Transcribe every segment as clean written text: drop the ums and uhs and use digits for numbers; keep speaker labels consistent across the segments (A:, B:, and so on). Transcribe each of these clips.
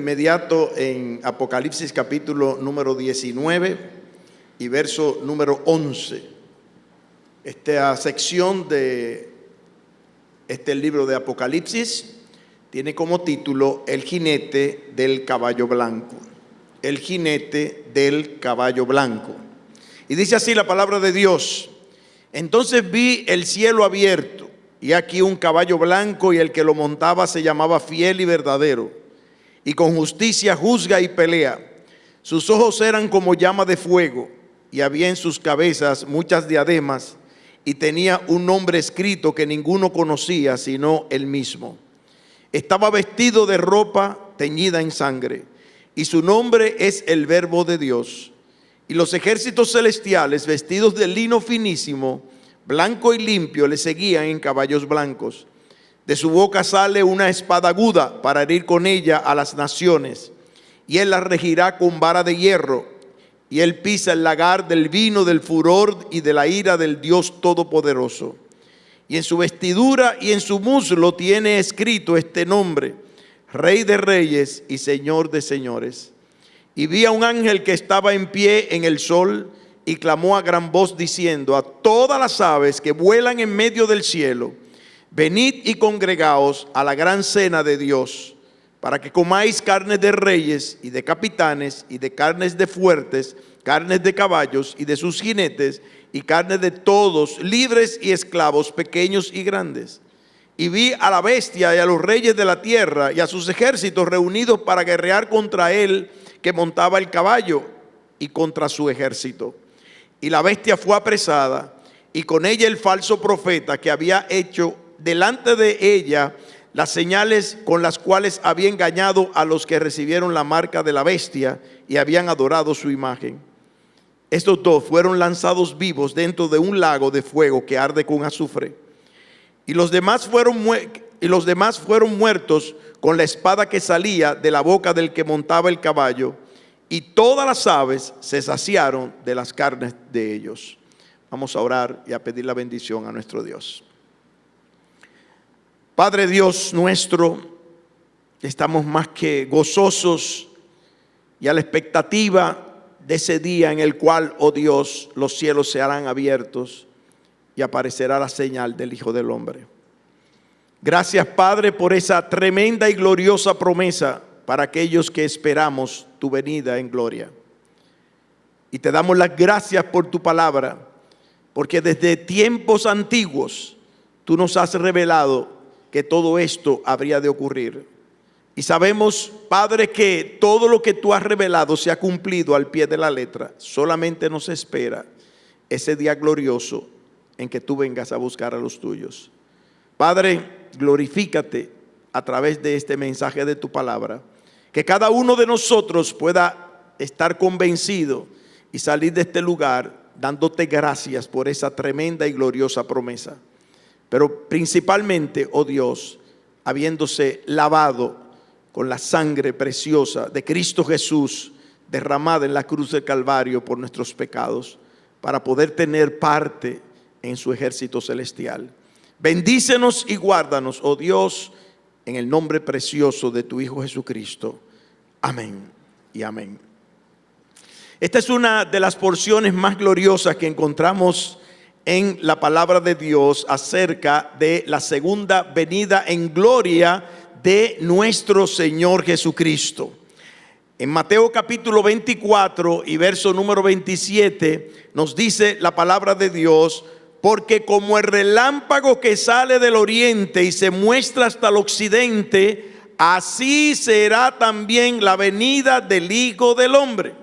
A: Inmediato en Apocalipsis capítulo número 19 y verso número 11. Esta sección de este libro de Apocalipsis tiene como título El jinete del caballo blanco. El jinete del caballo blanco. Y dice así la palabra de Dios: entonces vi el cielo abierto, y aquí un caballo blanco, y el que lo montaba se llamaba Fiel y Verdadero, y con justicia juzga y pelea. Sus ojos eran como llama de fuego, y había en sus cabezas muchas diademas, y tenía un nombre escrito que ninguno conocía sino él mismo. Estaba vestido de ropa teñida en sangre, y su nombre es el Verbo de Dios. Y los ejércitos celestiales, vestidos de lino finísimo, blanco y limpio, le seguían en caballos blancos. De su boca sale una espada aguda para herir con ella a las naciones, y él la regirá con vara de hierro, y él pisa el lagar del vino del furor y de la ira del Dios Todopoderoso. Y en su vestidura y en su muslo tiene escrito este nombre: Rey de Reyes y Señor de Señores. Y vi a un ángel que estaba en pie en el sol, y clamó a gran voz diciendo a todas las aves que vuelan en medio del cielo: venid y congregaos a la gran cena de Dios, para que comáis carnes de reyes y de capitanes, y de carnes de fuertes, carnes de caballos y de sus jinetes, y carnes de todos, libres y esclavos, pequeños y grandes. Y vi a la bestia y a los reyes de la tierra y a sus ejércitos reunidos para guerrear contra él que montaba el caballo y contra su ejército. Y la bestia fue apresada, y con ella el falso profeta, que había hecho delante de ella las señales con las cuales había engañado a los que recibieron la marca de la bestia y habían adorado su imagen. Estos dos fueron lanzados vivos dentro de un lago de fuego que arde con azufre. Y los demás fueron muertos con la espada que salía de la boca del que montaba el caballo, y todas las aves se saciaron de las carnes de ellos. Vamos a orar y a pedir la bendición a nuestro Dios. Padre Dios nuestro, estamos más que gozosos y a la expectativa de ese día en el cual, oh Dios, los cielos se harán abiertos y aparecerá la señal del Hijo del Hombre. Gracias, Padre, por esa tremenda y gloriosa promesa para aquellos que esperamos tu venida en gloria. Y te damos las gracias por tu palabra, porque desde tiempos antiguos tú nos has revelado que todo esto habría de ocurrir. Y sabemos, Padre, que todo lo que tú has revelado se ha cumplido al pie de la letra. Solamente nos espera ese día glorioso en que tú vengas a buscar a los tuyos. Padre, glorifícate a través de este mensaje de tu palabra. Que cada uno de nosotros pueda estar convencido y salir de este lugar dándote gracias por esa tremenda y gloriosa promesa. Pero principalmente, oh Dios, habiéndose lavado con la sangre preciosa de Cristo Jesús derramada en la cruz del Calvario por nuestros pecados, para poder tener parte en su ejército celestial. Bendícenos y guárdanos, oh Dios, en el nombre precioso de tu Hijo Jesucristo. Amén y amén. Esta es una de las porciones más gloriosas que encontramos en la palabra de Dios acerca de la segunda venida en gloria de nuestro Señor Jesucristo. En Mateo capítulo 24 y verso número 27 nos dice la palabra de Dios: porque como el relámpago que sale del oriente y se muestra hasta el occidente, así será también la venida del Hijo del Hombre.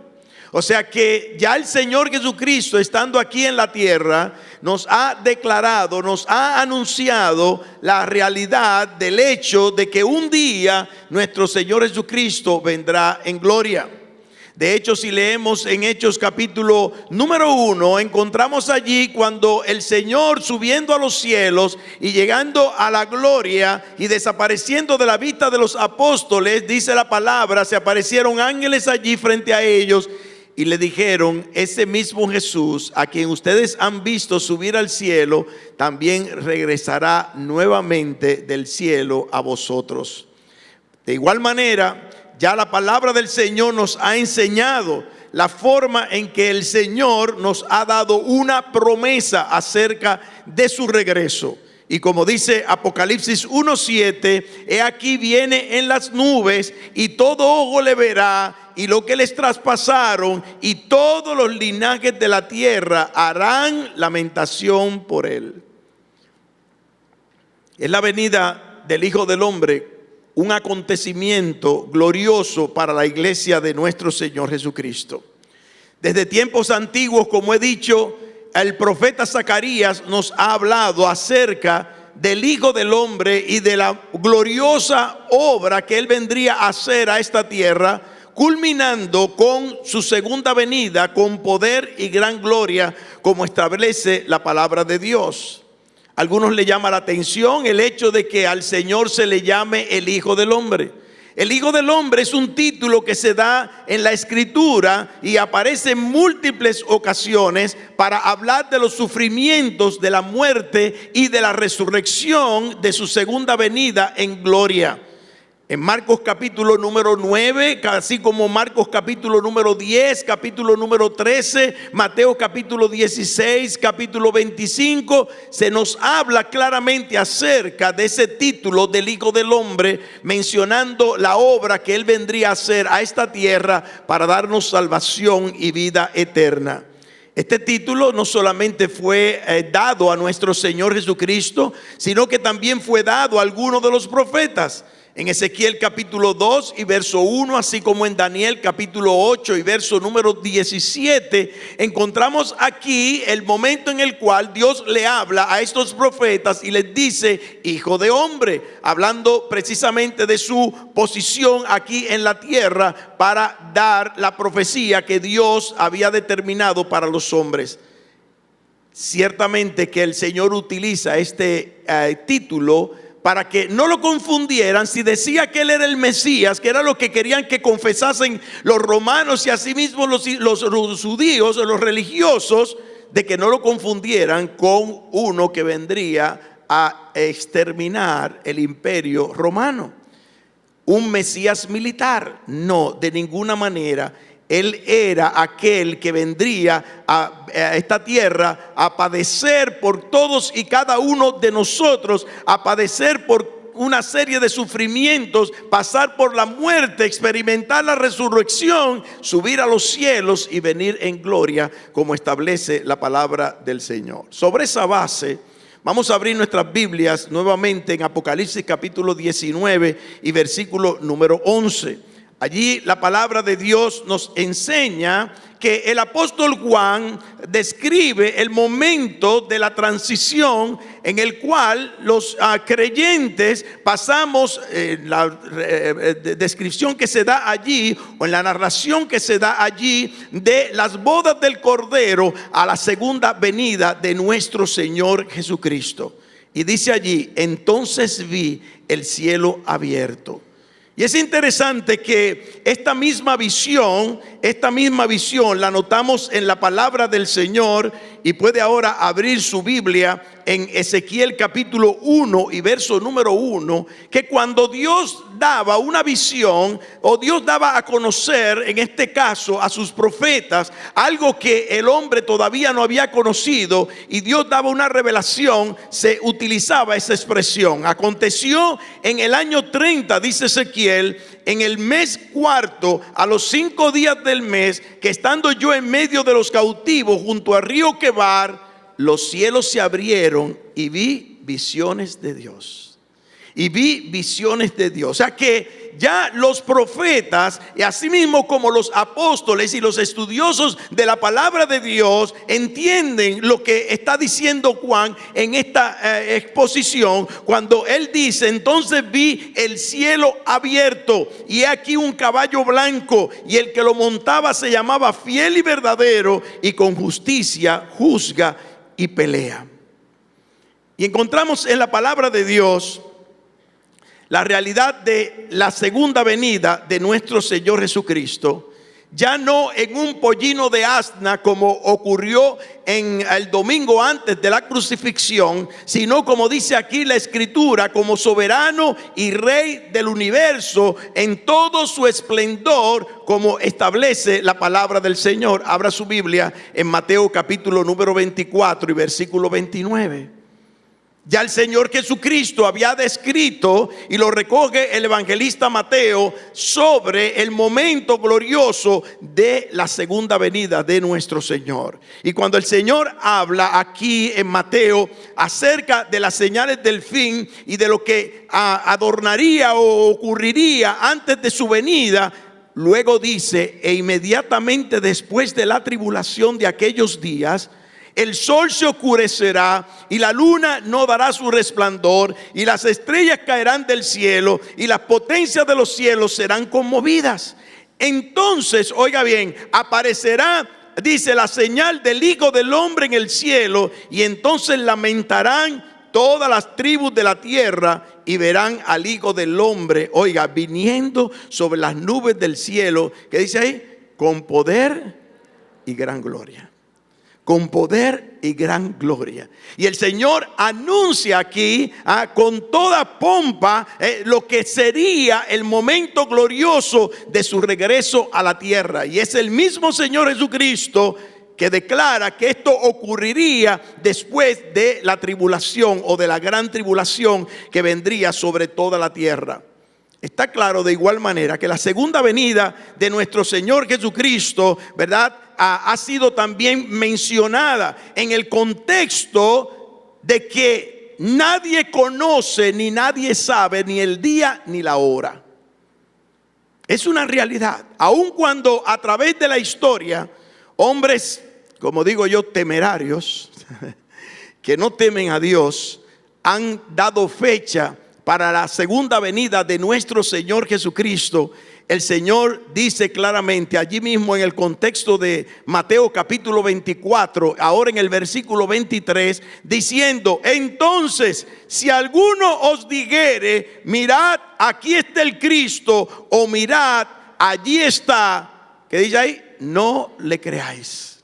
A: O sea que ya el Señor Jesucristo, estando aquí en la tierra, nos ha declarado, nos ha anunciado la realidad del hecho de que un día nuestro Señor Jesucristo vendrá en gloria. De hecho, si leemos en Hechos capítulo número 1, encontramos allí cuando el Señor, subiendo a los cielos y llegando a la gloria y desapareciendo de la vista de los apóstoles, dice la palabra, se aparecieron ángeles allí frente a ellos y le dijeron: ese mismo Jesús a quien ustedes han visto subir al cielo, también regresará nuevamente del cielo a vosotros. De igual manera, ya la palabra del Señor nos ha enseñado la forma en que el Señor nos ha dado una promesa acerca de su regreso. Y como dice Apocalipsis 1:7, he aquí viene en las nubes y todo ojo le verá, y lo que les traspasaron y todos los linajes de la tierra harán lamentación por él. Es la venida del Hijo del Hombre, un acontecimiento glorioso para la iglesia de nuestro Señor Jesucristo. Desde tiempos antiguos, como he dicho, el profeta Zacarías nos ha hablado acerca del Hijo del Hombre y de la gloriosa obra que él vendría a hacer a esta tierra, culminando con su segunda venida con poder y gran gloria, como establece la palabra de Dios. Algunos le llama la atención el hecho de que al Señor se le llame el Hijo del Hombre. El Hijo del Hombre es un título que se da en la Escritura y aparece en múltiples ocasiones para hablar de los sufrimientos, de la muerte y de la resurrección de su segunda venida en gloria. En Marcos capítulo número 9, así como Marcos capítulo número 10, capítulo número 13, Mateo capítulo 16, capítulo 25, se nos habla claramente acerca de ese título del Hijo del Hombre, mencionando la obra que él vendría a hacer a esta tierra para darnos salvación y vida eterna. Este título no solamente fue dado a nuestro Señor Jesucristo, sino que también fue dado a algunos de los profetas. En Ezequiel capítulo 2 y verso 1, así como en Daniel capítulo 8 y verso número 17, encontramos aquí el momento en el cual Dios le habla a estos profetas y les dice, Hijo de hombre, hablando precisamente de su posición aquí en la tierra para dar la profecía que Dios había determinado para los hombres. Ciertamente que el Señor utiliza este título para que no lo confundieran. Si decía que él era el Mesías, que era lo que querían que confesasen los romanos y asimismo los judíos o los religiosos, de que no lo confundieran con uno que vendría a exterminar el imperio romano. Un Mesías militar, no, de ninguna manera. Él era aquel que vendría a esta tierra a padecer por todos y cada uno de nosotros, a padecer por una serie de sufrimientos, pasar por la muerte, experimentar la resurrección, subir a los cielos y venir en gloria, como establece la palabra del Señor. Sobre esa base, vamos a abrir nuestras Biblias nuevamente en Apocalipsis capítulo 19 y versículo número 11. Allí la palabra de Dios nos enseña que el apóstol Juan describe el momento de la transición en el cual los creyentes pasamos, la descripción que se da allí o en la narración que se da allí de las bodas del Cordero a la segunda venida de nuestro Señor Jesucristo. Y dice allí, entonces vi el cielo abierto. Y es interesante que esta misma visión la notamos en la palabra del Señor, y puede ahora abrir su Biblia en Ezequiel capítulo 1 y verso número 1, que cuando Dios daba una visión o Dios daba a conocer, en este caso a sus profetas, algo que el hombre todavía no había conocido, y Dios daba una revelación, se utilizaba esa expresión. Aconteció en el año 30, dice Ezequiel, en el mes cuarto, a los 5 días del mes, que estando yo en medio de los cautivos junto al río Quebar, los cielos se abrieron y vi visiones de Dios. Y vi visiones de Dios. O sea que ya los profetas, y asimismo como los apóstoles y los estudiosos de la palabra de Dios, entienden lo que está diciendo Juan en esta exposición, cuando él dice, entonces vi el cielo abierto, y he aquí un caballo blanco, y el que lo montaba se llamaba Fiel y Verdadero, y con justicia juzga y pelea. Y encontramos en la palabra de Dios la realidad de la segunda venida de nuestro Señor Jesucristo, Ya no en un pollino de asna como ocurrió en el domingo antes de la crucifixión, sino como dice aquí la Escritura, como soberano y rey del universo en todo su esplendor, como establece la palabra del Señor. Abra su Biblia en Mateo capítulo número 24 y versículo 29. Ya el Señor Jesucristo había descrito, y lo recoge el evangelista Mateo, sobre el momento glorioso de la segunda venida de nuestro Señor. Y cuando el Señor habla aquí en Mateo acerca de las señales del fin y de lo que adornaría o ocurriría antes de su venida, luego dice: e inmediatamente después de la tribulación de aquellos días, el sol se oscurecerá y la luna no dará su resplandor, y las estrellas caerán del cielo y las potencias de los cielos serán conmovidas. Entonces, oiga bien, aparecerá, dice, la señal del Hijo del Hombre en el cielo, y entonces lamentarán todas las tribus de la tierra y verán al Hijo del Hombre, oiga, viniendo sobre las nubes del cielo. ¿Qué dice ahí? Con poder y gran gloria. Con poder y gran gloria. Y el Señor anuncia aquí con toda pompa lo que sería el momento glorioso de su regreso a la tierra. Y es el mismo Señor Jesucristo que declara que esto ocurriría después de la tribulación o de la gran tribulación que vendría sobre toda la tierra. Está claro de igual manera que la segunda venida de nuestro Señor Jesucristo, ¿verdad?, ha sido también mencionada en el contexto de que nadie conoce ni nadie sabe ni el día ni la hora. Es una realidad. Aun cuando a través de la historia, hombres, como digo yo, temerarios, que no temen a Dios, han dado fecha para la segunda venida de nuestro Señor Jesucristo. El Señor dice claramente allí mismo en el contexto de Mateo capítulo 24, ahora en el versículo 23, diciendo: entonces, si alguno os dijere, mirad, aquí está el Cristo, o mirad, allí está, ¿qué dice ahí? No le creáis.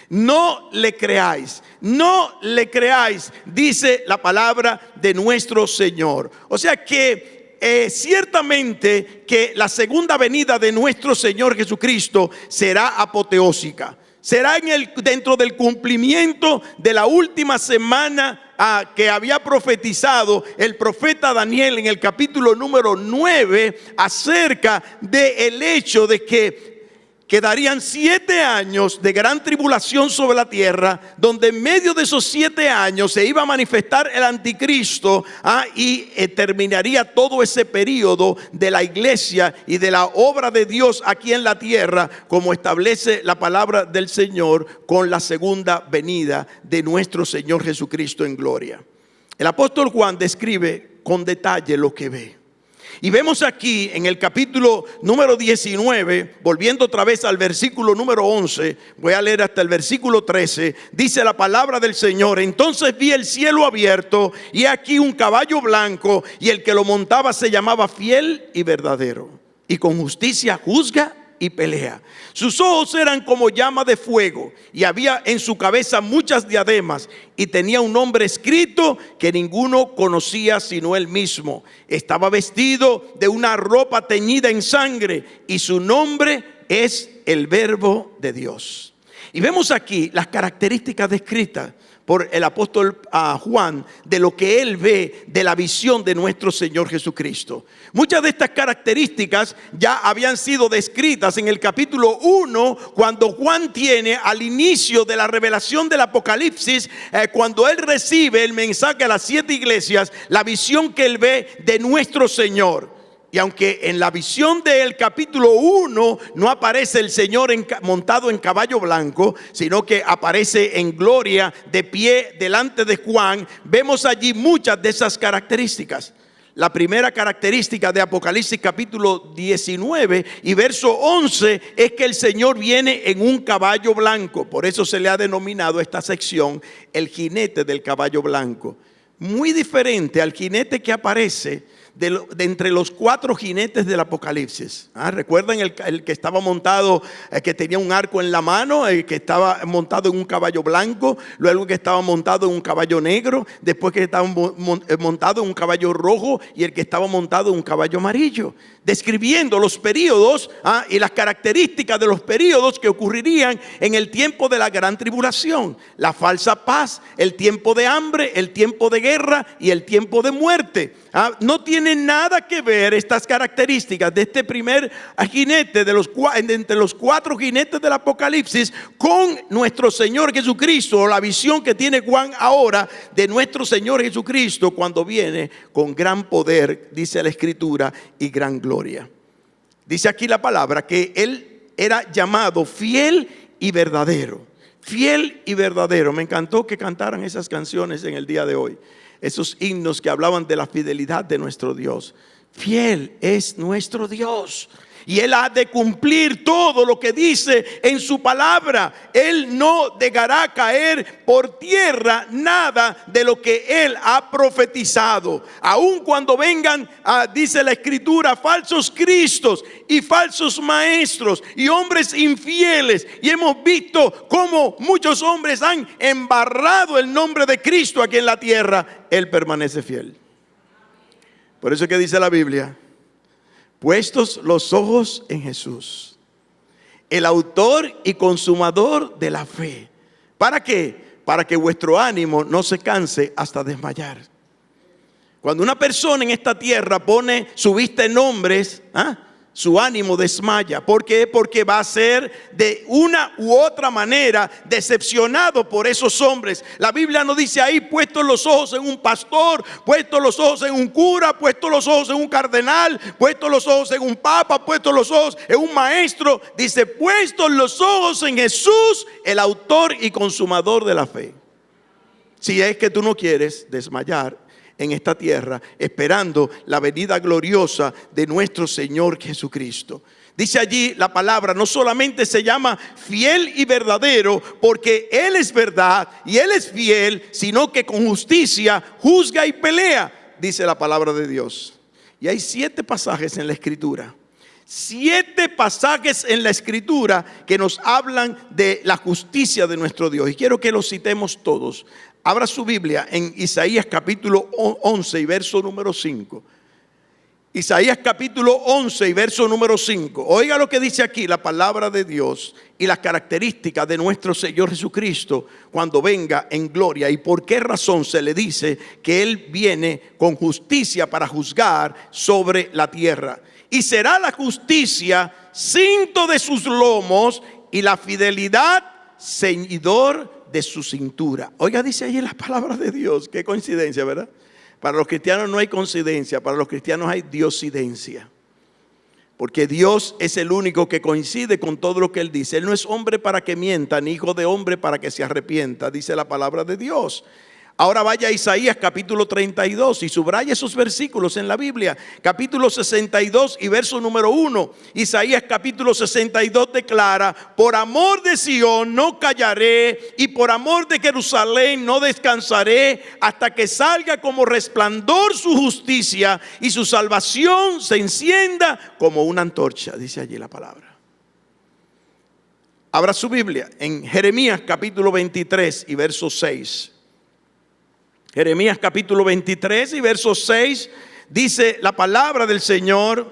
A: No le creáis, no le creáis, dice la palabra de nuestro Señor. O sea que ciertamente que la segunda venida de nuestro Señor Jesucristo será apoteósica. Será dentro del cumplimiento de la última semana que había profetizado el profeta Daniel en el capítulo número 9 acerca del hecho de que quedarían 7 años de gran tribulación sobre la tierra, donde en medio de esos 7 años se iba a manifestar el anticristo y terminaría todo ese periodo de la iglesia y de la obra de Dios aquí en la tierra, como establece la palabra del Señor, con la segunda venida de nuestro Señor Jesucristo en gloria. El apóstol Juan describe con detalle lo que ve. Y vemos aquí en el capítulo número 19, volviendo otra vez al versículo número 11, voy a leer hasta el versículo 13, dice la palabra del Señor: entonces vi el cielo abierto y aquí un caballo blanco, y el que lo montaba se llamaba Fiel y Verdadero, y con justicia juzga y pelea. Sus ojos eran como llama de fuego, y había en su cabeza muchas diademas, y tenía un nombre escrito que ninguno conocía sino él mismo. Estaba vestido de una ropa teñida en sangre, y su nombre es el Verbo de Dios. Y vemos aquí las características descritas por el apóstol Juan de lo que él ve de la visión de nuestro Señor Jesucristo. Muchas de estas características ya habían sido descritas en el capítulo 1, cuando Juan tiene al inicio de la revelación del Apocalipsis, cuando él recibe el mensaje a las 7 iglesias, la visión que él ve de nuestro Señor. Y aunque en la visión del capítulo 1 no aparece el Señor montado en caballo blanco, sino que aparece en gloria de pie delante de Juan, vemos allí muchas de esas características. La primera característica de Apocalipsis capítulo 19 y verso 11 es que el Señor viene en un caballo blanco. Por eso se le ha denominado esta sección el jinete del caballo blanco. Muy diferente al jinete que aparece de entre los 4 jinetes del Apocalipsis. ¿Recuerdan el que estaba montado, que tenía un arco en la mano, el que estaba montado en un caballo blanco, luego que estaba montado en un caballo negro, después que estaba montado en un caballo rojo y el que estaba montado en un caballo amarillo? Describiendo los periodos y las características de los periodos que ocurrirían en el tiempo de la gran tribulación: la falsa paz, el tiempo de hambre, el tiempo de guerra y el tiempo de muerte. No tiene nada que ver estas características de este primer jinete entre los 4 jinetes del Apocalipsis con nuestro Señor Jesucristo, o la visión que tiene Juan ahora de nuestro Señor Jesucristo cuando viene con gran poder, dice la Escritura, y gran gloria. Dice aquí la palabra que Él era llamado fiel y verdadero. Fiel y verdadero. Me encantó que cantaran esas canciones en el día de hoy, esos himnos que hablaban de la fidelidad de nuestro Dios. Fiel es nuestro Dios, y Él ha de cumplir todo lo que dice en su palabra. Él no dejará caer por tierra nada de lo que Él ha profetizado. Aun cuando vengan, dice la Escritura, falsos cristos y falsos maestros y hombres infieles. Y hemos visto cómo muchos hombres han embarrado el nombre de Cristo aquí en la tierra. Él permanece fiel. Por eso es que dice la Biblia: puestos los ojos en Jesús, el autor y consumador de la fe. ¿Para qué? Para que vuestro ánimo no se canse hasta desmayar. Cuando una persona en esta tierra pone su vista en hombres, su ánimo desmaya. ¿Por qué? Porque va a ser de una u otra manera decepcionado por esos hombres. La Biblia nos dice ahí: puestos los ojos en un pastor, puestos los ojos en un cura, puestos los ojos en un cardenal, puestos los ojos en un papa, puestos los ojos en un maestro. Dice: puestos los ojos en Jesús, el autor y consumador de la fe. Si es que tú no quieres desmayar en esta tierra, esperando la venida gloriosa de nuestro Señor Jesucristo. Dice allí la palabra: no solamente se llama fiel y verdadero porque Él es verdad y Él es fiel, sino que con justicia juzga y pelea, dice la palabra de Dios. Y hay 7 pasajes en la Escritura, 7 pasajes en la Escritura que nos hablan de la justicia de nuestro Dios, y quiero que los citemos todos. Abra su Biblia en Isaías capítulo 11 y verso número 5. Isaías capítulo 11 y verso número 5. Oiga lo que dice aquí la palabra de Dios y las características de nuestro Señor Jesucristo cuando venga en gloria, y por qué razón se le dice que Él viene con justicia para juzgar sobre la tierra. Y será la justicia cinto de sus lomos y la fidelidad ceñidor de su cintura. Oiga, dice ahí las palabras de Dios. Qué coincidencia, ¿verdad? Para los cristianos no hay coincidencia, para los cristianos hay diosidencia. Porque Dios es el único que coincide con todo lo que Él dice. Él no es hombre para que mienta, ni hijo de hombre para que se arrepienta, dice la palabra de Dios. Ahora vaya a Isaías capítulo 32 y subraya esos versículos en la Biblia. Capítulo 62 y verso número 1. Isaías capítulo 62 declara: por amor de Sión no callaré, y por amor de Jerusalén no descansaré, hasta que salga como resplandor su justicia y su salvación se encienda como una antorcha, dice allí la palabra. Abra su Biblia en Jeremías capítulo 23 y verso 6. Jeremías capítulo 23 y verso 6 dice la palabra del Señor: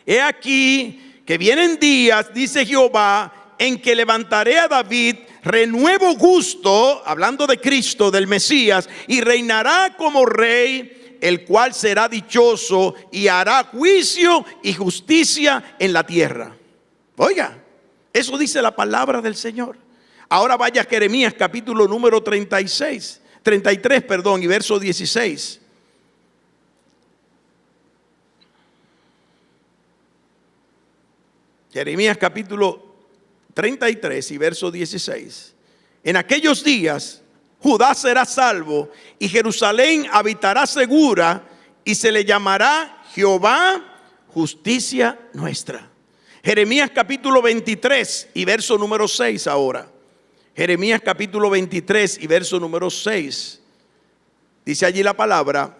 A: he aquí que vienen días, dice Jehová, en que levantaré a David renuevo gusto, hablando de Cristo, del Mesías, y reinará como rey, el cual será dichoso y hará juicio y justicia en la tierra. Oiga, eso dice la palabra del Señor. Ahora vaya a Jeremías capítulo número 33, y verso 16. Jeremías capítulo 33 y verso 16. En aquellos días Judá será salvo y Jerusalén habitará segura, y se le llamará Jehová justicia nuestra. Jeremías capítulo 23 y verso número 6 ahora. Jeremías capítulo 23 y verso número 6. Dice allí la palabra: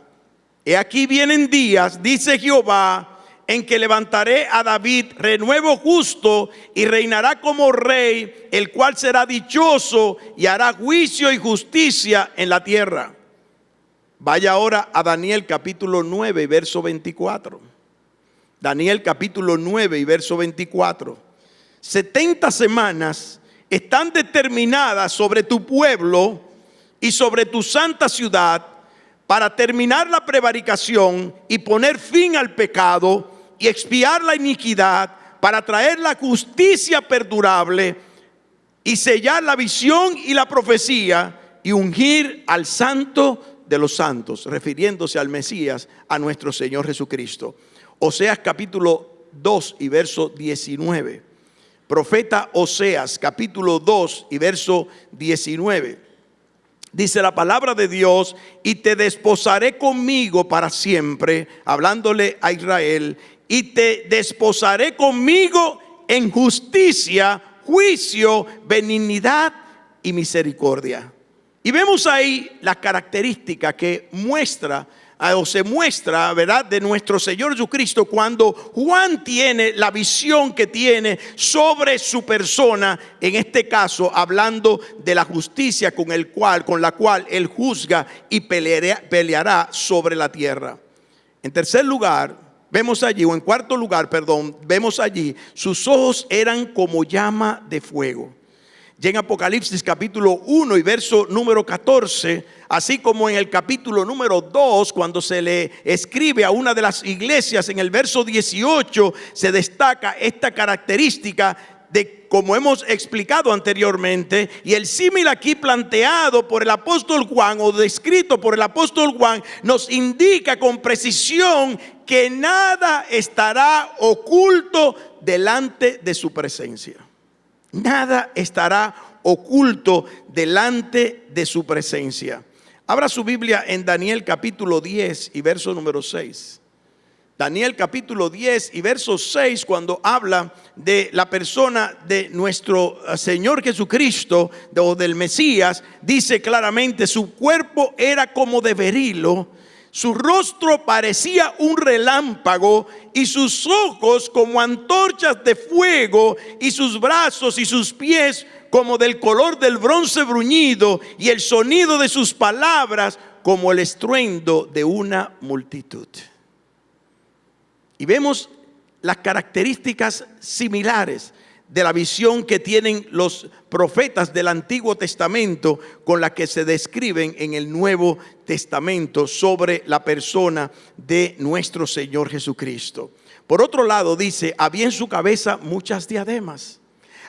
A: He aquí vienen días, dice Jehová, en que levantaré a David renuevo justo y reinará como rey, el cual será dichoso y hará juicio y justicia en la tierra. Vaya ahora a Daniel capítulo 9, verso 24. Daniel capítulo 9 y verso 24. 70 semanas están determinadas sobre tu pueblo y sobre tu santa ciudad para terminar la prevaricación y poner fin al pecado y expiar la iniquidad, para traer la justicia perdurable y sellar la visión y la profecía y ungir al santo de los santos, refiriéndose al Mesías, a nuestro Señor Jesucristo. Oseas capítulo 2 y verso 19. Profeta Oseas capítulo 2 y verso 19. Dice la palabra de Dios: y te desposaré conmigo para siempre, hablándole a Israel, y te desposaré conmigo en justicia, juicio, benignidad y misericordia. Y vemos ahí la característica que muestra o se muestra, ¿verdad?, de nuestro Señor Jesucristo cuando Juan tiene la visión que tiene sobre su persona, en este caso hablando de la justicia con la cual él juzga y peleará sobre la tierra. En tercer lugar, vemos allí, o en cuarto lugar, perdón, vemos allí, sus ojos eran como llama de fuego. Y en Apocalipsis capítulo 1 y verso número 14, así como en el capítulo número 2, cuando se le escribe a una de las iglesias, en el verso 18 se destaca esta característica de, como hemos explicado anteriormente, y el símil aquí planteado por el apóstol Juan o descrito por el apóstol Juan nos indica con precisión que nada estará oculto delante de su presencia. Nada estará oculto delante de su presencia. Abra su Biblia en Daniel capítulo 10 y verso número 6. Daniel capítulo 10 y verso 6, cuando habla de la persona de nuestro Señor Jesucristo o del Mesías, dice claramente: su cuerpo era como de berilo, su rostro parecía un relámpago y sus ojos como antorchas de fuego, y sus brazos y sus pies como del color del bronce bruñido, y el sonido de sus palabras como el estruendo de una multitud. Y vemos las características similares de la visión que tienen los profetas del Antiguo Testamento con la que se describen en el Nuevo Testamento sobre la persona de nuestro Señor Jesucristo. Por otro lado, dice: había en su cabeza muchas diademas.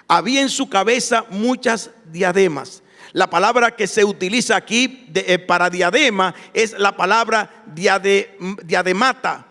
A: Había en su cabeza muchas diademas. La palabra que se utiliza aquí para diadema es la palabra diademata,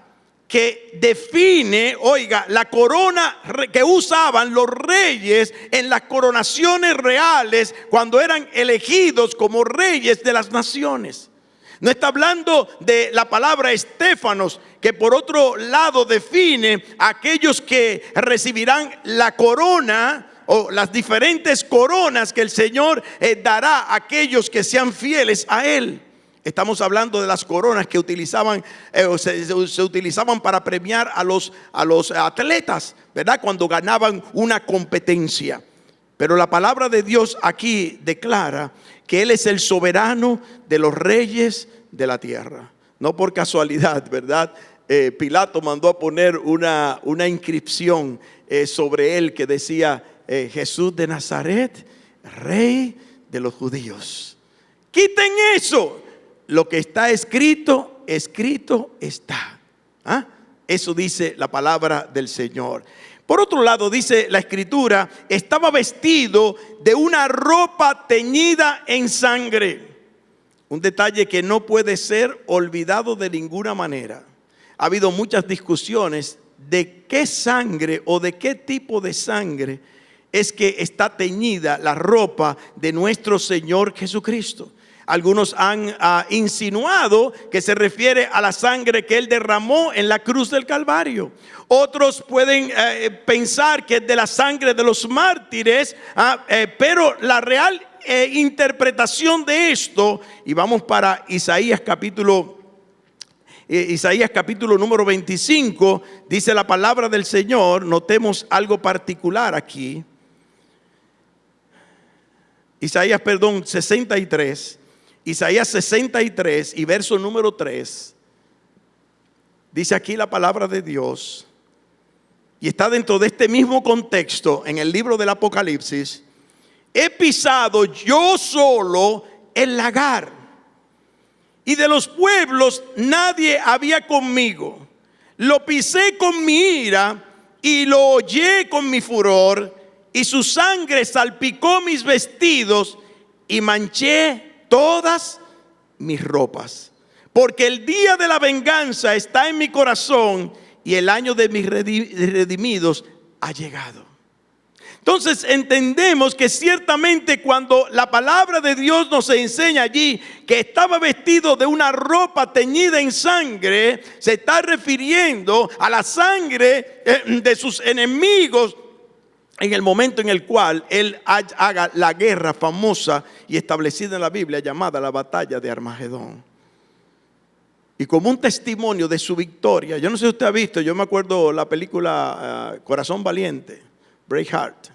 A: que define, oiga, la corona que usaban los reyes en las coronaciones reales cuando eran elegidos como reyes de las naciones. No está hablando de la palabra estéfanos, que por otro lado define a aquellos que recibirán la corona o las diferentes coronas que el Señor dará a aquellos que sean fieles a Él. Estamos hablando de las coronas que utilizaban, se utilizaban para premiar a los atletas, ¿verdad?, cuando ganaban una competencia. Pero la palabra de Dios aquí declara que Él es el soberano de los reyes de la tierra. No por casualidad, ¿verdad? Pilato mandó a poner una inscripción sobre Él que decía: Jesús de Nazaret, Rey de los judíos. Quiten eso. Lo que está escrito, escrito está. ¿Ah? Eso dice la palabra del Señor. Por otro lado, dice la Escritura: estaba vestido de una ropa teñida en sangre. Un detalle que no puede ser olvidado de ninguna manera. Ha habido muchas discusiones de qué sangre o de qué tipo de sangre es que está teñida la ropa de nuestro Señor Jesucristo. Algunos han insinuado que se refiere a la sangre que Él derramó en la cruz del Calvario. Otros pueden pensar que es de la sangre de los mártires, pero la real interpretación de esto, y vamos para Isaías capítulo Isaías capítulo número 25, dice la palabra del Señor. Notemos algo particular aquí. Isaías 63. Isaías 63 y verso número 3. Dice aquí la palabra de Dios. Y está dentro de este mismo contexto en el libro del Apocalipsis. He pisado yo solo el lagar, y de los pueblos nadie había conmigo. Lo pisé con mi ira y lo hollé con mi furor, y su sangre salpicó mis vestidos y manché todas mis ropas. Porque el día de la venganza está en mi corazón, y el año de mis redimidos ha llegado. Entonces entendemos que ciertamente cuando la palabra de Dios nos enseña allí que estaba vestido de una ropa teñida en sangre, se está refiriendo a la sangre de sus enemigos en el momento en el cual él haga la guerra famosa y establecida en la Biblia llamada la batalla de Armagedón. Y como un testimonio de su victoria, yo no sé si usted ha visto, yo me acuerdo la película Corazón Valiente, Braveheart.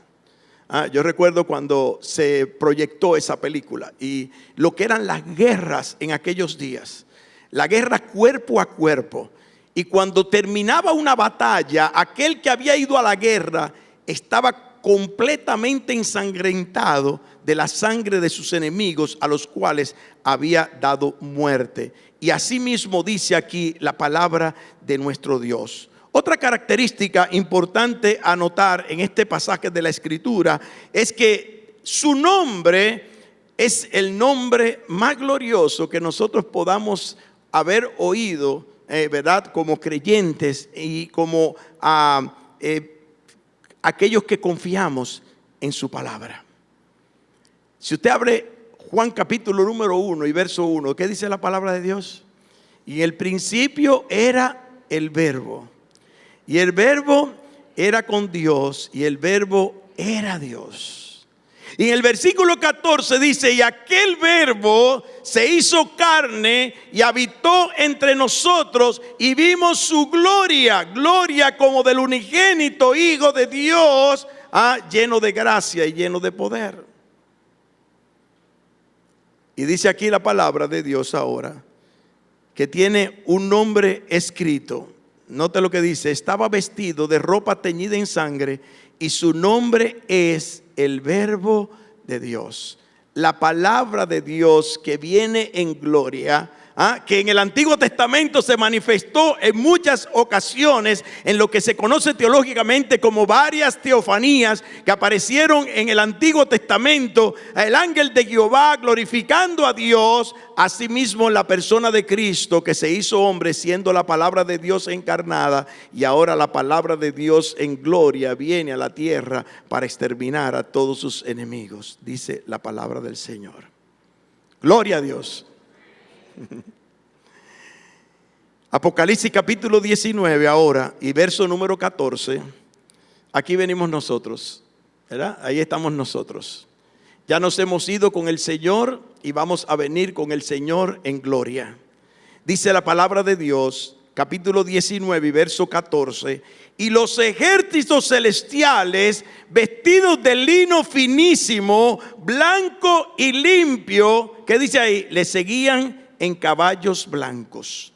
A: Yo recuerdo cuando se proyectó esa película y lo que eran las guerras en aquellos días, la guerra cuerpo a cuerpo. Y cuando terminaba una batalla, aquel que había ido a la guerra estaba completamente ensangrentado de la sangre de sus enemigos a los cuales había dado muerte. Y así mismo dice aquí la palabra de nuestro Dios. Otra característica importante a notar en este pasaje de la Escritura es que su nombre es el nombre más glorioso que nosotros podamos haber oído, ¿verdad? Como creyentes y como aquellos que confiamos en su palabra. Si usted abre Juan capítulo número 1 y verso 1, ¿qué dice la palabra de Dios? Y en el principio era el Verbo. Y el Verbo era con Dios, y el Verbo era Dios. Y en el versículo 14 dice: y aquel Verbo se hizo carne y habitó entre nosotros, y vimos su gloria, gloria como del unigénito Hijo de Dios, lleno de gracia y lleno de poder. Y dice aquí la palabra de Dios ahora, que tiene un nombre escrito. Note lo que dice: estaba vestido de ropa teñida en sangre, y su nombre es el Verbo de Dios. La palabra de Dios que viene en gloria, que en el Antiguo Testamento se manifestó en muchas ocasiones en lo que se conoce teológicamente como varias teofanías que aparecieron en el Antiguo Testamento. El ángel de Jehová glorificando a Dios, asimismo en la persona de Cristo que se hizo hombre, siendo la palabra de Dios encarnada, y ahora la palabra de Dios en gloria viene a la tierra para exterminar a todos sus enemigos, dice la palabra del Señor. Gloria a Dios. Apocalipsis capítulo 19 ahora y verso número 14. Aquí venimos nosotros, ¿verdad? Ahí estamos nosotros. Ya nos hemos ido con el Señor y vamos a venir con el Señor en gloria. Dice la palabra de Dios, capítulo 19 y verso 14: y los ejércitos celestiales, vestidos de lino finísimo, blanco y limpio, ¿qué dice ahí? Le seguían en caballos blancos.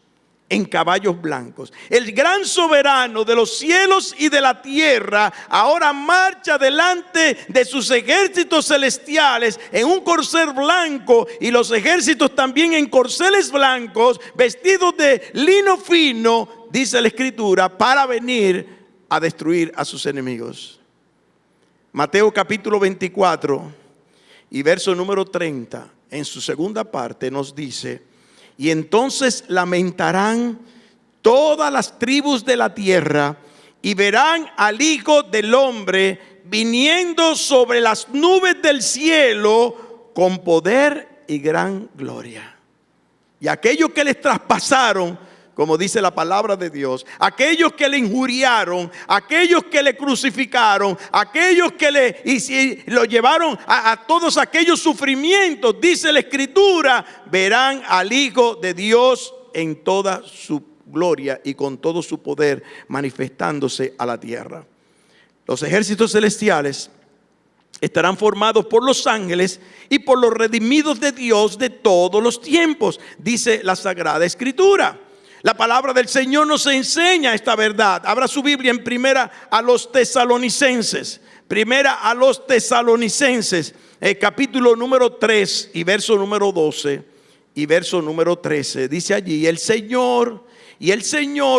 A: En caballos blancos. El gran soberano de los cielos y de la tierra ahora marcha delante de sus ejércitos celestiales en un corcel blanco, y los ejércitos también en corceles blancos, vestidos de lino fino, dice la Escritura, para venir a destruir a sus enemigos. Mateo capítulo 24 y verso número 30, en su segunda parte nos dice: y entonces lamentarán todas las tribus de la tierra, y verán al Hijo del Hombre viniendo sobre las nubes del cielo con poder y gran gloria. Y aquellos que les traspasaron, como dice la palabra de Dios, aquellos que le injuriaron, aquellos que le crucificaron, aquellos que lo llevaron a todos aquellos sufrimientos, dice la Escritura, verán al Hijo de Dios en toda su gloria y con todo su poder manifestándose a la tierra. Los ejércitos celestiales estarán formados por los ángeles y por los redimidos de Dios de todos los tiempos, dice la Sagrada Escritura. La palabra del Señor nos enseña esta verdad. Abra su Biblia en primera a los Tesalonicenses. Primera a los Tesalonicenses, capítulo número 3 y verso número 12 y verso número 13. Dice allí: el Señor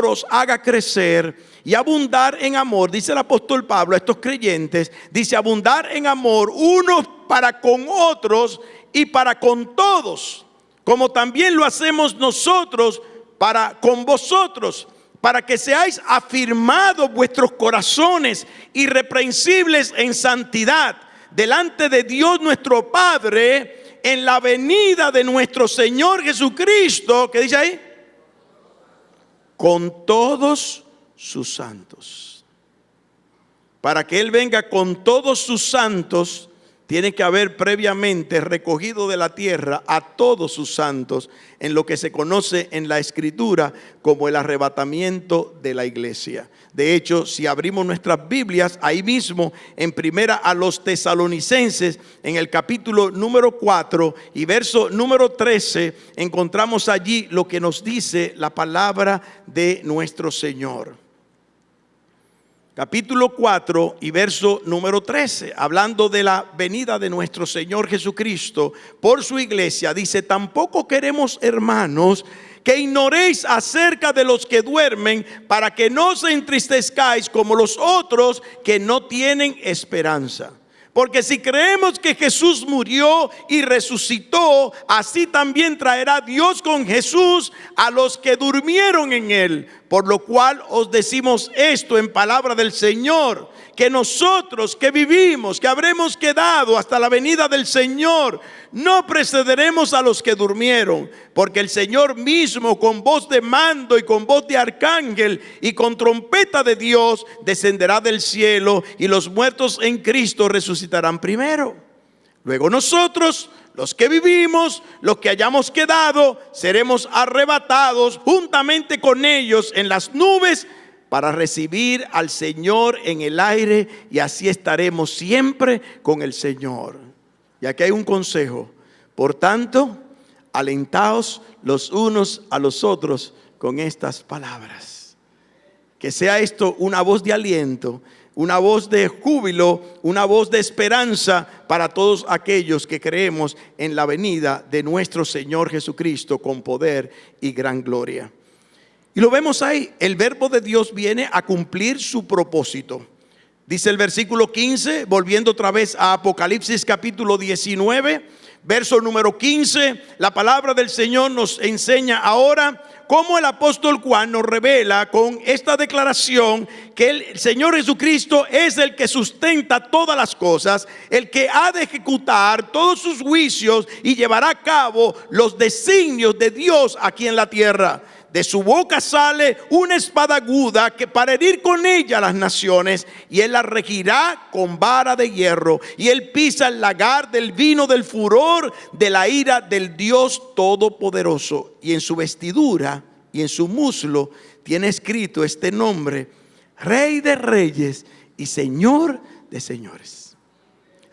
A: os haga crecer y abundar en amor. Dice el apóstol Pablo a estos creyentes, dice: abundar en amor unos para con otros y para con todos, como también lo hacemos nosotros para con vosotros, para que seáis afirmados vuestros corazones irreprensibles en santidad delante de Dios nuestro Padre en la venida de nuestro Señor Jesucristo. ¿Qué dice ahí? Con todos sus santos. Para que Él venga con todos sus santos, tiene que haber previamente recogido de la tierra a todos sus santos, en lo que se conoce en la Escritura como el arrebatamiento de la iglesia. De hecho, si abrimos nuestras Biblias, ahí mismo en primera a los Tesalonicenses, en el capítulo número 4 y verso número 13, encontramos allí lo que nos dice la palabra de nuestro Señor. Capítulo 4 y verso número 13, hablando de la venida de nuestro Señor Jesucristo por su iglesia, dice: tampoco queremos, hermanos, que ignoréis acerca de los que duermen, para que no os entristezcáis como los otros que no tienen esperanza. Porque si creemos que Jesús murió y resucitó, así también traerá Dios con Jesús a los que durmieron en él. Por lo cual os decimos esto en palabra del Señor, que nosotros que vivimos, que habremos quedado hasta la venida del Señor, no precederemos a los que durmieron, porque el Señor mismo, con voz de mando y con voz de arcángel y con trompeta de Dios, descenderá del cielo, y los muertos en Cristo resucitarán primero. Luego nosotros, los que vivimos, los que hayamos quedado, seremos arrebatados juntamente con ellos en las nubes para recibir al Señor en el aire, y así estaremos siempre con el Señor. Y aquí hay un consejo: por tanto, alentaos los unos a los otros con estas palabras. Que sea esto una voz de aliento, una voz de júbilo, una voz de esperanza para todos aquellos que creemos en la venida de nuestro Señor Jesucristo con poder y gran gloria. Y lo vemos ahí, el verbo de Dios viene a cumplir su propósito. Dice el versículo 15, volviendo otra vez a Apocalipsis capítulo 19, verso número 15, la palabra del Señor nos enseña ahora cómo el apóstol Juan nos revela con esta declaración que el Señor Jesucristo es el que sustenta todas las cosas, el que ha de ejecutar todos sus juicios y llevará a cabo los designios de Dios aquí en la tierra. De su boca sale una espada aguda que para herir con ella a las naciones, y él la regirá con vara de hierro, y él pisa el lagar del vino del furor de la ira del Dios Todopoderoso. Y en su vestidura y en su muslo tiene escrito este nombre: Rey de Reyes y Señor de Señores.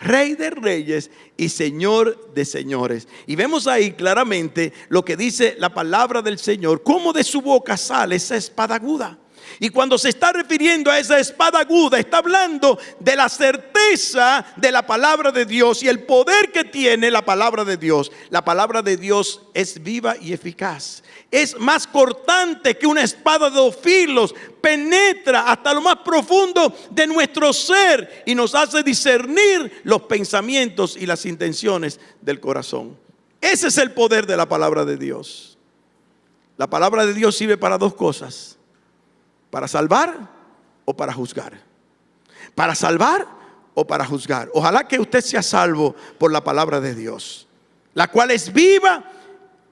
A: Rey de Reyes y Señor de Señores. Y vemos ahí claramente lo que dice la palabra del Señor, cómo de su boca sale esa espada aguda. Y cuando se está refiriendo a esa espada aguda, está hablando de la certeza de la palabra de Dios y el poder que tiene la palabra de Dios. La palabra de Dios es viva y eficaz. Es más cortante que una espada de dos filos. Penetra hasta lo más profundo de nuestro ser y nos hace discernir los pensamientos y las intenciones del corazón. Ese es el poder de la palabra de Dios. La palabra de Dios sirve para dos cosas: para salvar o para juzgar. Para salvar o para juzgar. Ojalá que usted sea salvo por la palabra de Dios, la cual es viva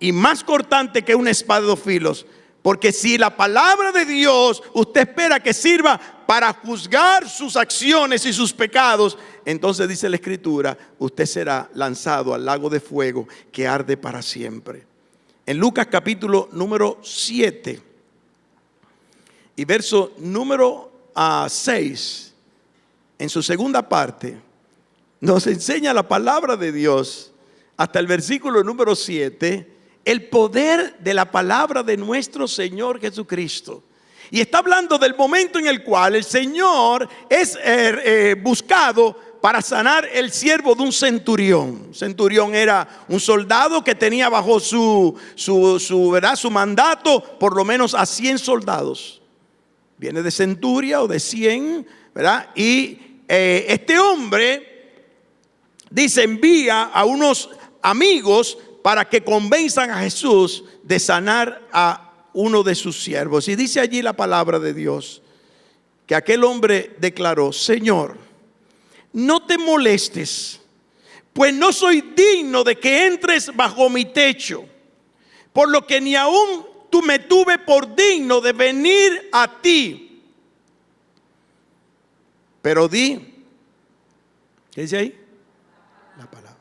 A: y más cortante que una espada de dos filos. Porque si la palabra de Dios usted espera que sirva para juzgar sus acciones y sus pecados, entonces dice la Escritura, usted será lanzado al lago de fuego que arde para siempre. en Lucas capítulo número 7 y verso número 6, en su segunda parte, nos enseña la palabra de Dios hasta el versículo número 7, el poder de la palabra de nuestro Señor Jesucristo. Y está hablando del momento en el cual el Señor es buscado para sanar el siervo de un centurión. Un centurión era un soldado que tenía bajo su mandato por lo menos a 100 soldados. Viene de centuria o de 100, ¿verdad? Y este hombre dice, envía a unos amigos para que convenzan a Jesús de sanar a uno de sus siervos. Y dice allí la palabra de Dios que aquel hombre declaró: Señor, no te molestes, pues no soy digno de que entres bajo mi techo, por lo que ni aún tú me tuve por digno de venir a ti. Pero di, ¿qué dice ahí? La palabra.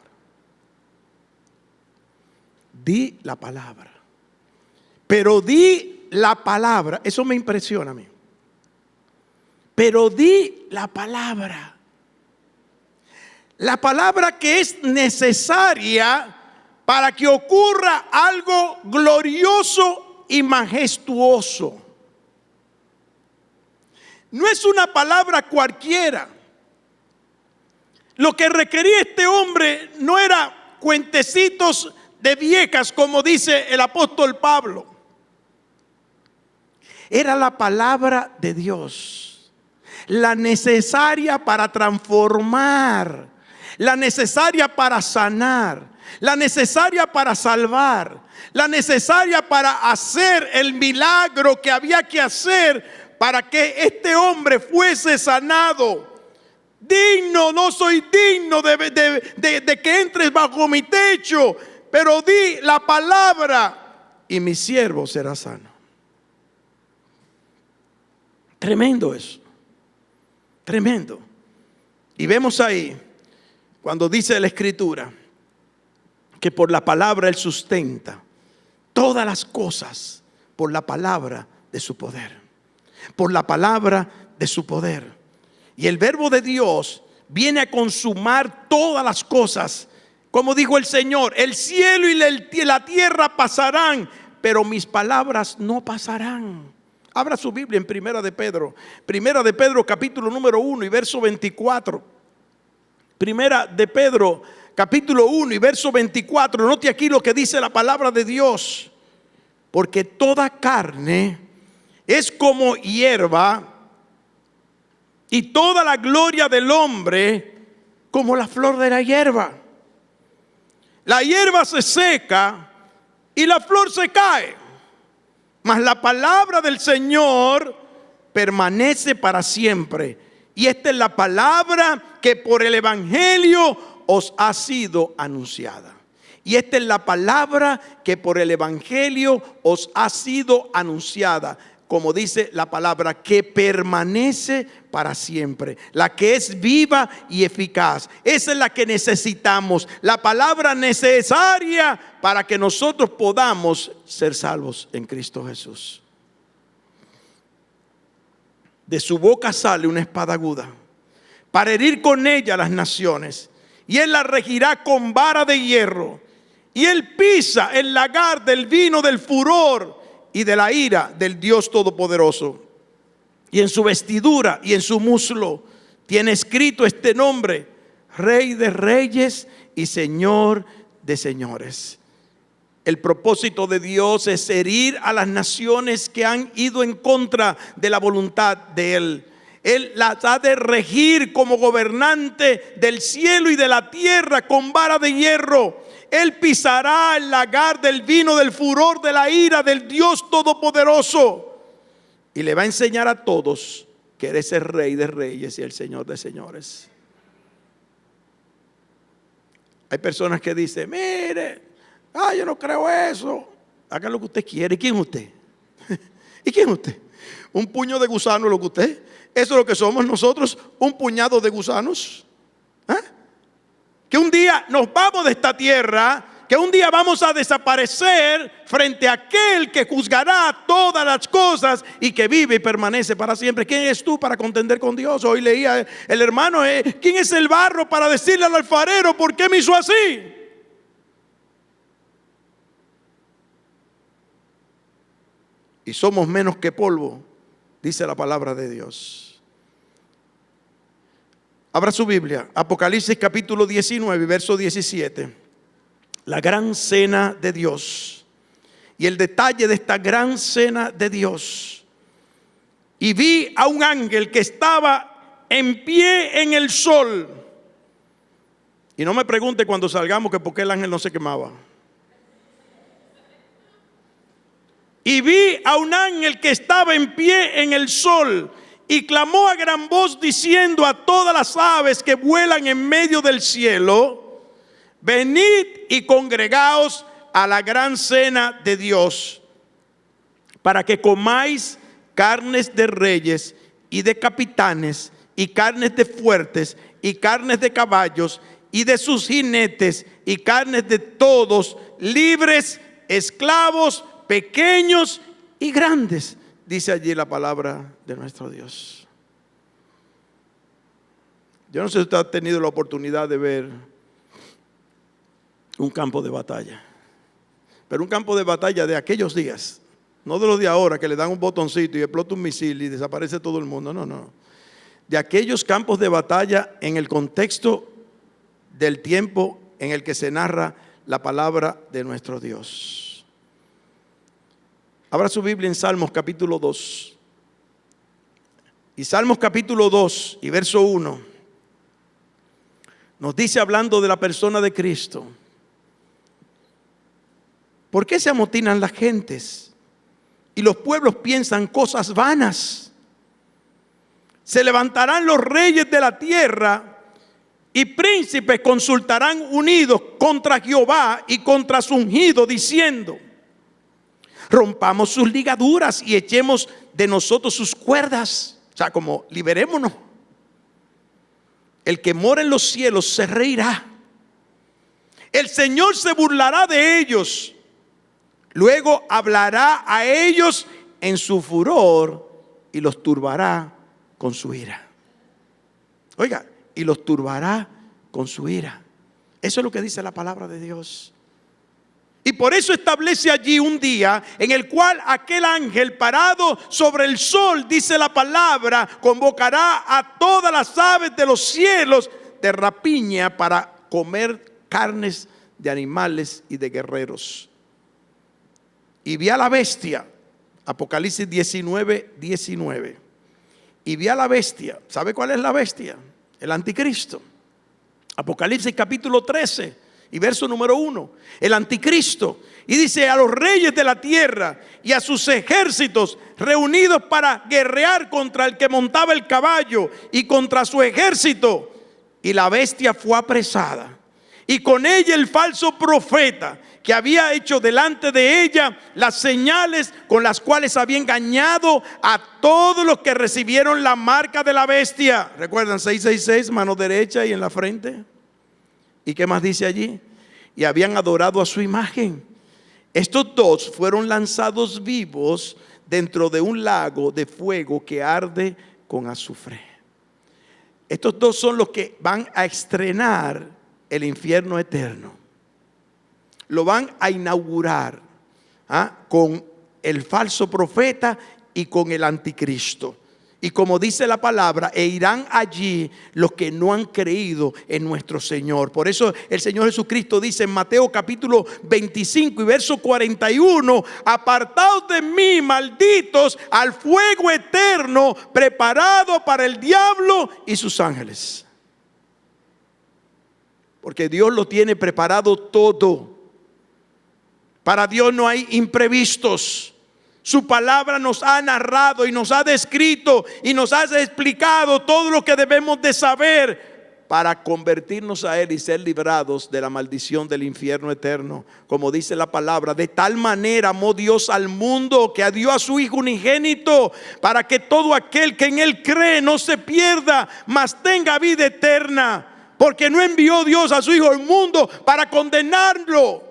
A: Di la palabra. Pero di la palabra. Eso me impresiona a mí. Pero di la palabra. La palabra que es necesaria para que ocurra algo glorioso y majestuoso. No es una palabra cualquiera. Lo que requería este hombre no era cuentecitos de viejas, como dice el apóstol Pablo. Era la palabra de Dios, la necesaria para transformar, la necesaria para sanar, la necesaria para salvar, la necesaria para hacer el milagro que había que hacer para que este hombre fuese sanado. Digno, no soy digno de que entres bajo mi techo, pero di la palabra y mi siervo será sano. Tremendo eso, tremendo. Y vemos ahí, cuando dice la Escritura, que por la palabra Él sustenta todas las cosas, por la palabra de su poder, por la palabra de su poder. Y el verbo de Dios viene a consumar todas las cosas. Como dijo el Señor, el cielo y la tierra pasarán, pero mis palabras no pasarán. Abra su Biblia en Primera de Pedro capítulo número 1 y verso 24. Primera de Pedro capítulo 1 y verso 24. Note aquí lo que dice la palabra de Dios. Porque toda carne es como hierba, y toda la gloria del hombre como la flor de la hierba. La hierba se seca y la flor se cae, mas la palabra del Señor permanece para siempre. Y esta es la palabra que por el Evangelio os ha sido anunciada. Y esta es la palabra que por el Evangelio os ha sido anunciada. Como dice la palabra, que permanece para siempre, la que es viva y eficaz. Esa es la que necesitamos, la palabra necesaria para que nosotros podamos ser salvos en Cristo Jesús. De su boca sale una espada aguda para herir con ella las naciones, y Él la regirá con vara de hierro, y Él pisa el lagar del vino del furor y de la ira del Dios Todopoderoso. Y en su vestidura y en su muslo tiene escrito este nombre: Rey de Reyes y Señor de Señores. El propósito de Dios es herir a las naciones que han ido en contra de la voluntad de Él. Él las ha de regir como gobernante del cielo y de la tierra con vara de hierro. Él pisará el lagar del vino del furor de la ira del Dios Todopoderoso, y le va a enseñar a todos que eres el Rey de Reyes y el Señor de Señores. Hay personas que dicen: mire, yo no creo eso. Haga lo que usted quiere. ¿Y quién es usted? ¿Y quién es usted? ¿Un puño de gusanos lo que usted? ¿Eso es lo que somos nosotros? ¿Un puñado de gusanos? Que un día nos vamos de esta tierra que un día vamos a desaparecer frente a aquel que juzgará todas las cosas y que vive y permanece para siempre. ¿Quién eres tú para contender con Dios? Hoy leía el hermano, ¿quién es el barro para decirle al alfarero por qué me hizo así? Y somos menos que polvo, dice la palabra de Dios. Abra su Biblia, Apocalipsis capítulo 19, verso 17. La gran cena de Dios. Y el detalle de esta gran cena de Dios. Y vi a un ángel que estaba en pie en el sol. Y no me pregunte cuando salgamos que por qué el ángel no se quemaba. Y vi a un ángel que estaba en pie en el sol y clamó a gran voz diciendo a todas las aves que vuelan en medio del cielo: venid y congregaos a la gran cena de Dios, para que comáis carnes de reyes y de capitanes, y carnes de fuertes, y carnes de caballos, y de sus jinetes, y carnes de todos, libres, esclavos, pequeños y grandes, dice allí la palabra de nuestro Dios. Yo no sé si usted ha tenido la oportunidad de ver un campo de batalla, pero un campo de batalla de aquellos días, no de los de ahora que le dan un botoncito y explota un misil y desaparece todo el mundo, no. De aquellos campos de batalla en el contexto del tiempo en el que se narra la palabra de nuestro Dios. Abra su Biblia en Salmos capítulo 2. Y Salmos capítulo 2 y verso 1 nos dice, hablando de la persona de Cristo: ¿por qué se amotinan las gentes y los pueblos piensan cosas vanas? Se levantarán los reyes de la tierra y príncipes consultarán unidos contra Jehová y contra su ungido, diciendo: rompamos sus ligaduras y echemos de nosotros sus cuerdas. O sea, como liberémonos. El que mora en los cielos se reirá. El Señor se burlará de ellos. Luego hablará a ellos en su furor y los turbará con su ira. Oiga, y los turbará con su ira. Eso es lo que dice la palabra de Dios. Y por eso establece allí un día en el cual aquel ángel parado sobre el sol, dice la palabra, convocará a todas las aves de los cielos de rapiña para comer carnes de animales y de guerreros. Y vi a la bestia, Apocalipsis 19, 19. Y vi a la bestia. ¿Sabe cuál es la bestia? El anticristo. Apocalipsis capítulo 13 y verso número 1, el anticristo. Y dice: a los reyes de la tierra y a sus ejércitos reunidos para guerrear contra el que montaba el caballo y contra su ejército. Y la bestia fue apresada, y con ella el falso profeta, que había hecho delante de ella las señales con las cuales había engañado a todos los que recibieron la marca de la bestia. ¿Recuerdan? 666, mano derecha y en la frente. ¿Y qué más dice allí? Y habían adorado a su imagen. Estos dos fueron lanzados vivos dentro de un lago de fuego que arde con azufre. Estos dos son los que van a estrenar el infierno eterno. Lo van a inaugurar con el falso profeta y con el anticristo. Y como dice la palabra, e irán allí los que no han creído en nuestro Señor. Por eso el Señor Jesucristo dice en Mateo capítulo 25 y verso 41: apartaos de mí, malditos, al fuego eterno preparado para el diablo y sus ángeles. Porque Dios lo tiene preparado todo. Para Dios no hay imprevistos. Su palabra nos ha narrado y nos ha descrito y nos ha explicado todo lo que debemos de saber para convertirnos a Él y ser librados de la maldición del infierno eterno. Como dice la palabra: de tal manera amó Dios al mundo que dio a su Hijo unigénito, para que todo aquel que en Él cree no se pierda, mas tenga vida eterna. Porque no envió Dios a su Hijo al mundo para condenarlo,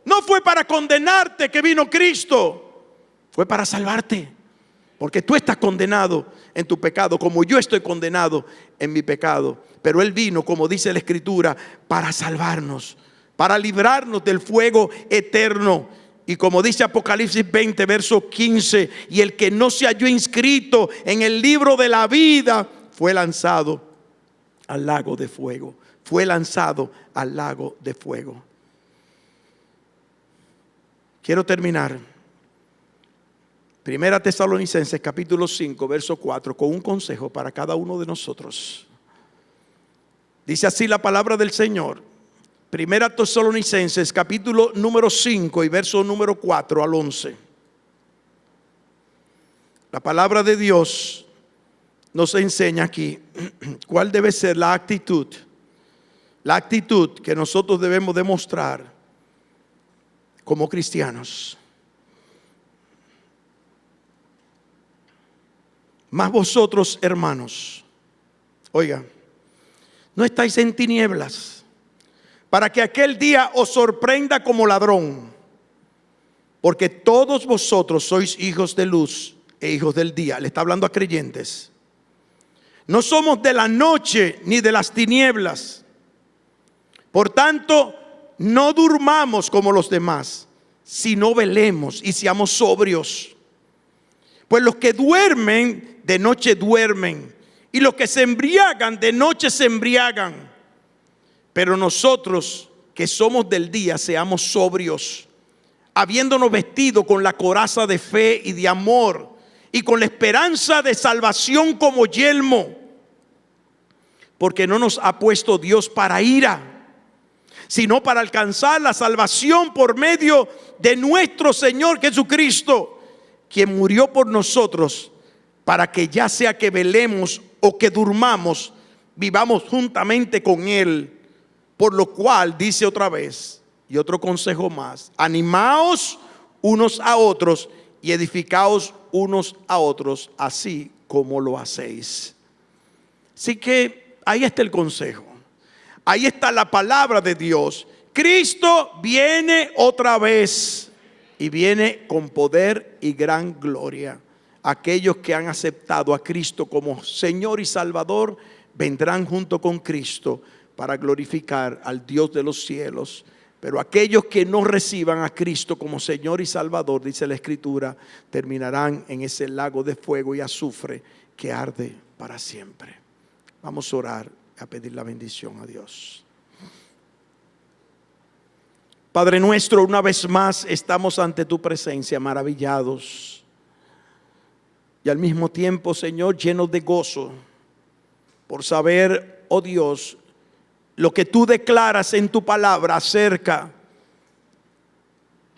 A: No fue para condenarte que vino Cristo, fue para salvarte. Porque tú estás condenado en tu pecado, como yo estoy condenado en mi pecado. Pero Él vino, como dice la Escritura, para salvarnos, para librarnos del fuego eterno. Y como dice Apocalipsis 20, verso 15, y el que no se halló inscrito en el libro de la vida fue lanzado al lago de fuego. Fue lanzado al lago de fuego. Quiero terminar. Primera Tesalonicenses capítulo 5, verso 4, con un consejo para cada uno de nosotros. Dice así la palabra del Señor. Primera Tesalonicenses capítulo número 5 y verso número 4 al 11. La palabra de Dios nos enseña aquí cuál debe ser la actitud que nosotros debemos demostrar como cristianos. Mas vosotros, hermanos, oiga, no estáis en tinieblas, para que aquel día os sorprenda como ladrón, porque todos vosotros sois hijos de luz e hijos del día. Le está hablando a creyentes. No somos de la noche ni de las tinieblas. Por tanto, no durmamos como los demás, sino velemos y seamos sobrios. Pues los que duermen, de noche duermen, y los que se embriagan, de noche se embriagan. Pero nosotros que somos del día, seamos sobrios, habiéndonos vestido con la coraza de fe y de amor, y con la esperanza de salvación como yelmo. Porque no nos ha puesto Dios para ira, sino para alcanzar la salvación por medio de nuestro Señor Jesucristo, quien murió por nosotros, para que ya sea que velemos o que durmamos, vivamos juntamente con Él. Por lo cual, dice otra vez, y otro consejo más: animaos unos a otros y edificaos unos a otros, así como lo hacéis. Así que ahí está el consejo. Ahí está la palabra de Dios. Cristo viene otra vez, y viene con poder y gran gloria. Aquellos que han aceptado a Cristo como Señor y Salvador vendrán junto con Cristo para glorificar al Dios de los cielos. Pero aquellos que no reciban a Cristo como Señor y Salvador, dice la Escritura, terminarán en ese lago de fuego y azufre que arde para siempre. Vamos a orar, a pedir la bendición a Dios. Padre nuestro, una vez más estamos ante tu presencia, maravillados y al mismo tiempo, Señor, llenos de gozo por saber, oh Dios, lo que tú declaras en tu palabra acerca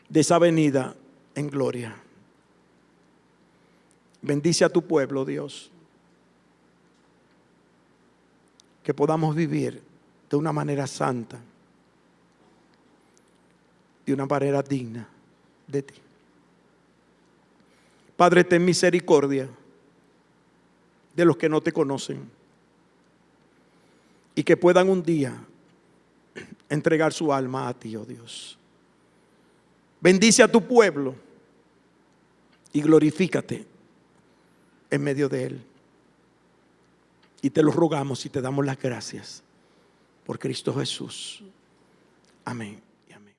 A: de esa venida en gloria. Bendice a tu pueblo, Dios, que podamos vivir de una manera santa, de una manera digna de ti. Padre, ten misericordia de los que no te conocen y que puedan un día entregar su alma a ti, oh Dios. Bendice a tu pueblo y glorifícate en medio de él. Y te lo rogamos y te damos las gracias por Cristo Jesús. Amén.